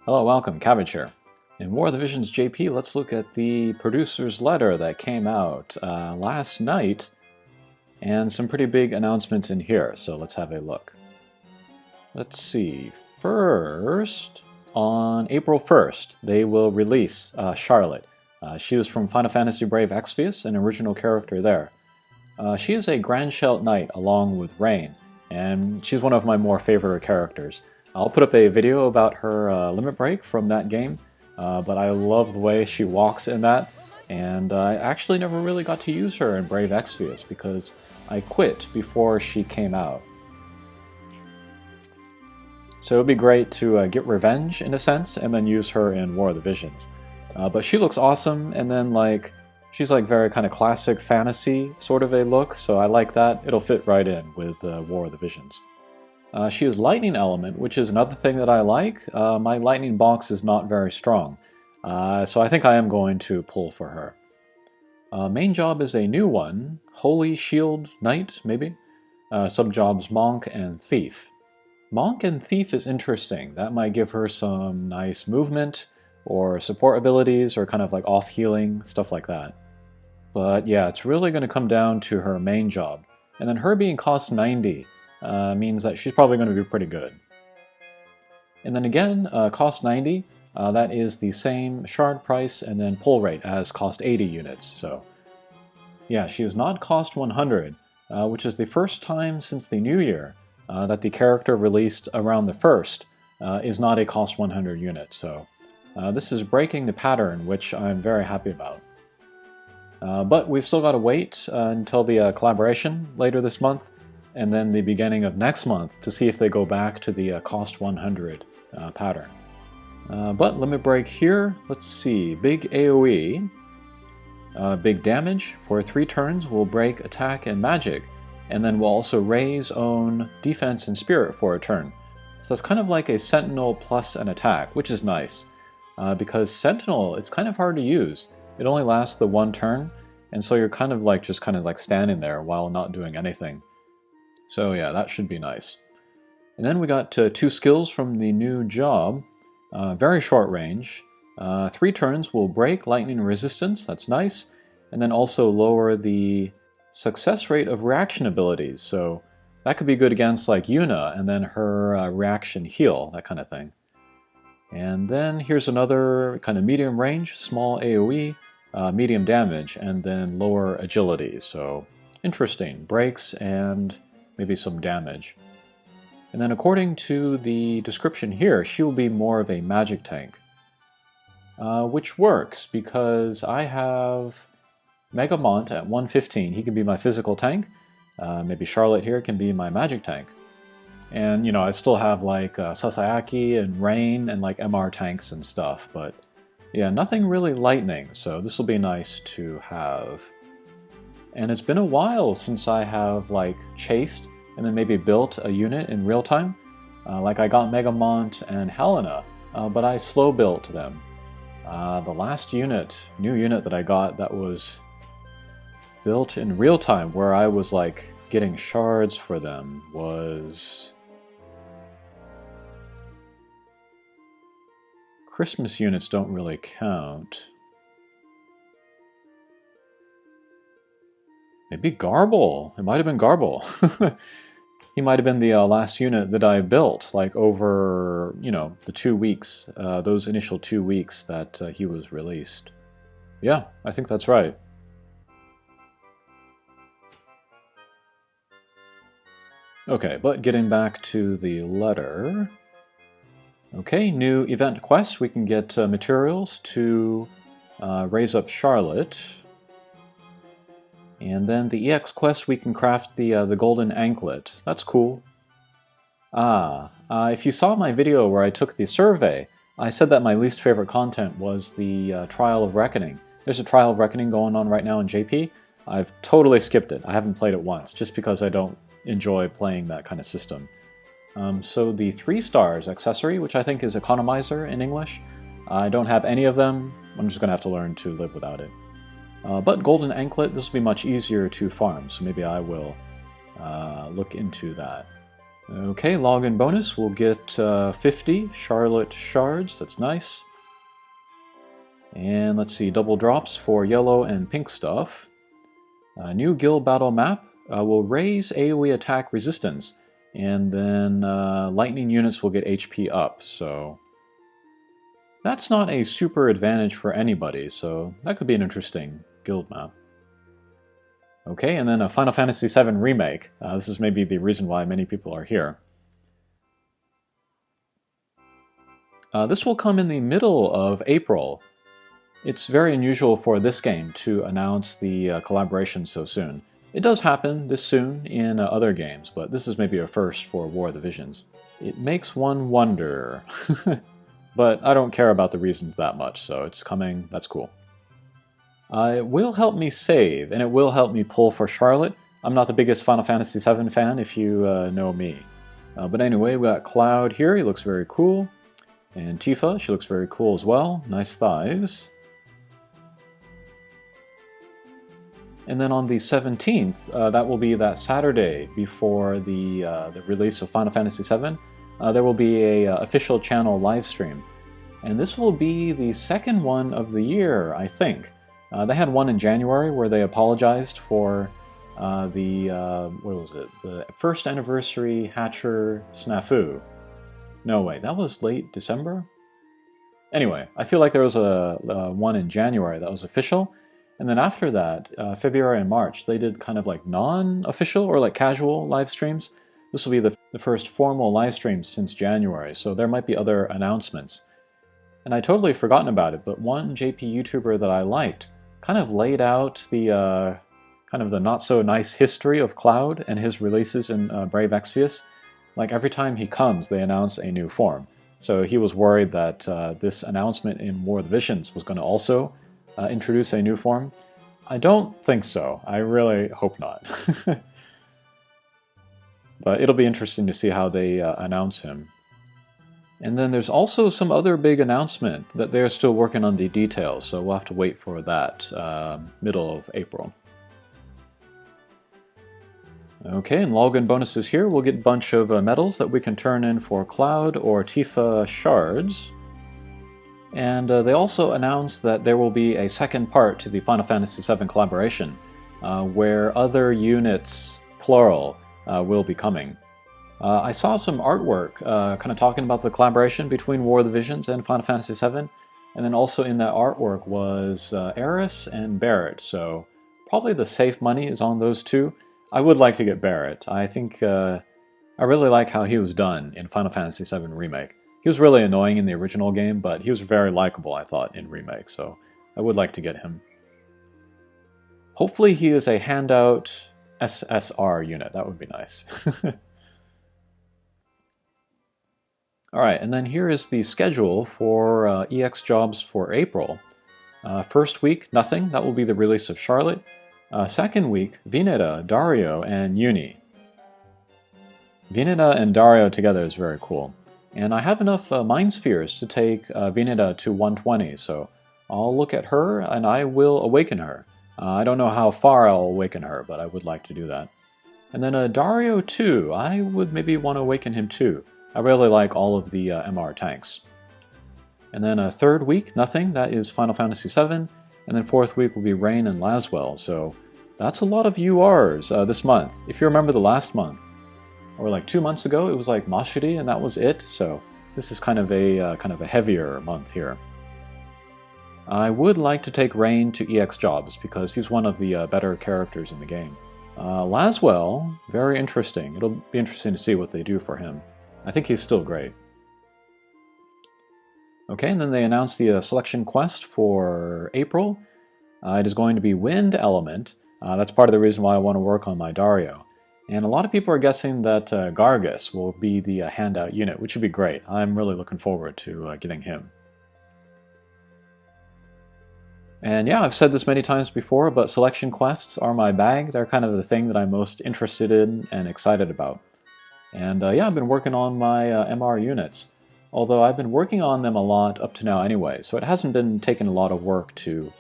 Hello, welcome, Cabbage here. In War of the Visions JP, let's look at the producer's letter that came out last night, and some pretty big announcements in here, so let's have a look. Let's see, first, on April 1st, they will release Charlotte. She is from Final Fantasy Brave Exvius, an original character there. She is a Grandshelt Knight along with Rain, and she's one of my more favorite characters. I'll put up a video about her limit break from that game, but I love the way she walks in that, and I actually never really got to use her in Brave Exvius because I quit before she came out. So it would be great to get revenge in a sense, and then use her in War of the Visions. But she looks awesome, and then she's very kind of classic fantasy sort of a look, so I like that. It'll fit right in with War of the Visions. She is Lightning Element, which is another thing that I like. My Lightning box is not very strong, so I think I am going to pull for her. Main job is a new one, Holy Shield Knight, maybe? Subjobs Monk and Thief. Monk and Thief is interesting. That might give her some nice movement, or support abilities, or kind of like off-healing, stuff like that. But yeah, it's really going to come down to her main job. And then her being cost 90 means that she's probably going to be pretty good. And then again, cost 90, that is the same shard price and then pull rate as cost 80 units. So yeah, she is not cost 100, which is the first time since the new year that the character released around the 1st is not a cost 100 unit. So this is breaking the pattern, which I'm very happy about. But we've still got to wait until the collaboration later this month, and then the beginning of next month to see if they go back to the cost 100 pattern. But limit break here, let's see, big AoE, big damage for 3 turns will break attack and magic, and then will also raise own defense and spirit for a turn. So it's kind of like a Sentinel plus an attack, which is nice, because Sentinel, it's kind of hard to use. It only lasts the 1 turn, and so you're kind of just standing there while not doing anything. So yeah, that should be nice. And then we got 2 skills from the new job. Very short range. 3 turns will break lightning resistance, that's nice. And then also lower the success rate of reaction abilities. So that could be good against Yuna, and then her reaction heal, that kind of thing. And then here's another kind of medium range, small AoE, medium damage, and then lower agility. So interesting, breaks and maybe some damage. And then according to the description here, she will be more of a magic tank. Which works, because I have Megamont at 115, he can be my physical tank. Maybe Charlotte here can be my magic tank. And, I still have Sasayaki and Rain and MR tanks and stuff, but yeah, nothing really lightning, so this will be nice to have. And it's been a while since I have chased and then maybe built a unit in real time. I got Megamont and Helena, but I slow built them. The last new unit that I got that was built in real time where I was getting shards for them was... Christmas units don't really count. Maybe Garble. It might have been Garble. He might have been the last unit that I built, over, the 2 weeks, those initial 2 weeks that he was released. Yeah, I think that's right. Okay, but getting back to the letter... Okay, new event quest. We can get materials to raise up Charlotte. And then the EX quest, we can craft the golden anklet. That's cool. If you saw my video where I took the survey, I said that my least favorite content was the Trial of Reckoning. There's a Trial of Reckoning going on right now in JP. I've totally skipped it. I haven't played it once, just because I don't enjoy playing that kind of system. So the 3 stars accessory, which I think is economizer in English, I don't have any of them. I'm just going to have to learn to live without it. But golden anklet, this will be much easier to farm, so maybe I will look into that. Okay, login bonus, we'll get 50 Charlotte shards, that's nice. And let's see, double drops for yellow and pink stuff. New guild battle map will raise AoE attack resistance, and then lightning units will get HP up, so that's not a super advantage for anybody, so that could be an interesting guild map. Okay, and then a Final Fantasy VII Remake. This is maybe the reason why many people are here. This will come in the middle of April. It's very unusual for this game to announce the collaboration so soon. It does happen this soon in other games, but this is maybe a first for War of the Visions. It makes one wonder. But I don't care about the reasons that much, so it's coming, that's cool. It will help me save, and it will help me pull for Charlotte. I'm not the biggest Final Fantasy VII fan, if you know me. But anyway, we got Cloud here, he looks very cool. And Tifa, she looks very cool as well. Nice thighs. And then on the 17th, that will be that Saturday before the release of Final Fantasy VII, there will be a official channel live stream. And this will be the second one of the year, I think. They had one in January where they apologized for what was it? The first anniversary Hatcher snafu. No, wait, that was late December? Anyway, I feel like there was a one in January that was official. And then after that, February and March, they did kind of like non-official or like casual live streams. This will be the first formal live stream since January, so there might be other announcements. And I totally forgotten about it, but one JP YouTuber that I liked kind of laid out the kind of the not-so-nice history of Cloud and his releases in Brave Exvius. Like every time he comes, they announce a new form. So he was worried that this announcement in War of the Visions was going to also introduce a new form. I don't think so. I really hope not. But it'll be interesting to see how they announce him. And then there's also some other big announcement that they're still working on the details, so we'll have to wait for that middle of April. Okay, and login bonuses here. We'll get a bunch of medals that we can turn in for Cloud or Tifa shards. And they also announced that there will be a second part to the Final Fantasy VII collaboration, where other units, plural, will be coming. I saw some artwork kind of talking about the collaboration between War of the Visions and Final Fantasy VII, and then also in that artwork was Eris and Barret, so probably the safe money is on those two. I would like to get Barret. I think I really like how he was done in Final Fantasy VII Remake. He was really annoying in the original game, but he was very likable, I thought, in Remake, so I would like to get him. Hopefully he is a handout SSR unit, that would be nice. Alright, and then here is the schedule for EX jobs for April. First week, nothing, that will be the release of Charlotte. Second week, Vineta, Dario, and Uni. Vineta and Dario together is very cool. And I have enough Mind Spheres to take Vineta to 120, so I'll look at her and I will awaken her. I don't know how far I'll awaken her, but I would like to do that. And then Dario too, I would maybe want to awaken him too. I really like all of the MR tanks. And then third week, nothing, that is Final Fantasy VII. And then fourth week will be Rain and Laswell, so that's a lot of URs this month. If you remember the last month, or like 2 months ago, it was like Mashiri and that was it, so this is kind of a heavier month here. I would like to take Rain to EX jobs because he's one of the better characters in the game. Laswell, very interesting. It'll be interesting to see what they do for him. I think he's still great. Okay, and then they announced the selection quest for April. It is going to be Wind Element. That's part of the reason why I want to work on my Dario. And a lot of people are guessing that Gargus will be the handout unit, which would be great. I'm really looking forward to getting him. And yeah, I've said this many times before, but selection quests are my bag. They're kind of the thing that I'm most interested in and excited about. And yeah, I've been working on my MR units. Although I've been working on them a lot up to now anyway, so it hasn't been taking a lot of work to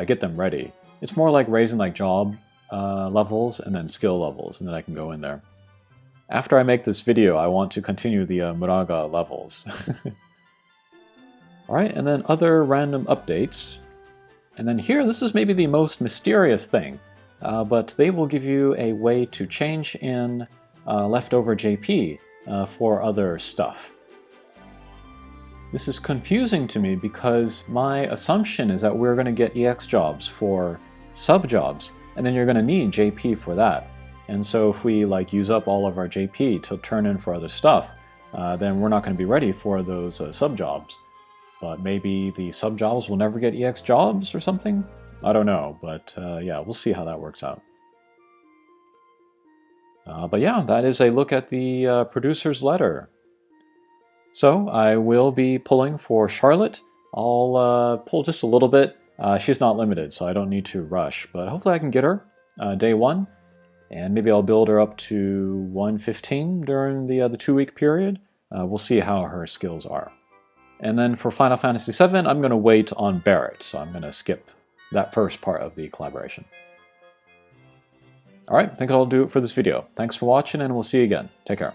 get them ready. It's more like raising like job levels and then skill levels, and then I can go in there. after I make this video, I want to continue the Muraga levels. Alright, and then other random updates. And then here, this is maybe the most mysterious thing, but they will give you a way to change in leftover JP for other stuff. This is confusing to me because my assumption is that we're going to get EX jobs for sub jobs, and then you're going to need JP for that. And so if we like use up all of our JP to turn in for other stuff, then we're not going to be ready for those sub jobs. But maybe the sub jobs will never get EX jobs or something? I don't know, but yeah, we'll see how that works out. But yeah, that is a look at the producer's letter. So I will be pulling for Charlotte. I'll pull just a little bit. She's not limited, so I don't need to rush, but hopefully I can get her day 1. And maybe I'll build her up to 115 during the 2-week period. We'll see how her skills are. And then for Final Fantasy VII, I'm going to wait on Barrett, so I'm going to skip that first part of the collaboration. Alright, I think I'll do it for this video. Thanks for watching, and we'll see you again. Take care.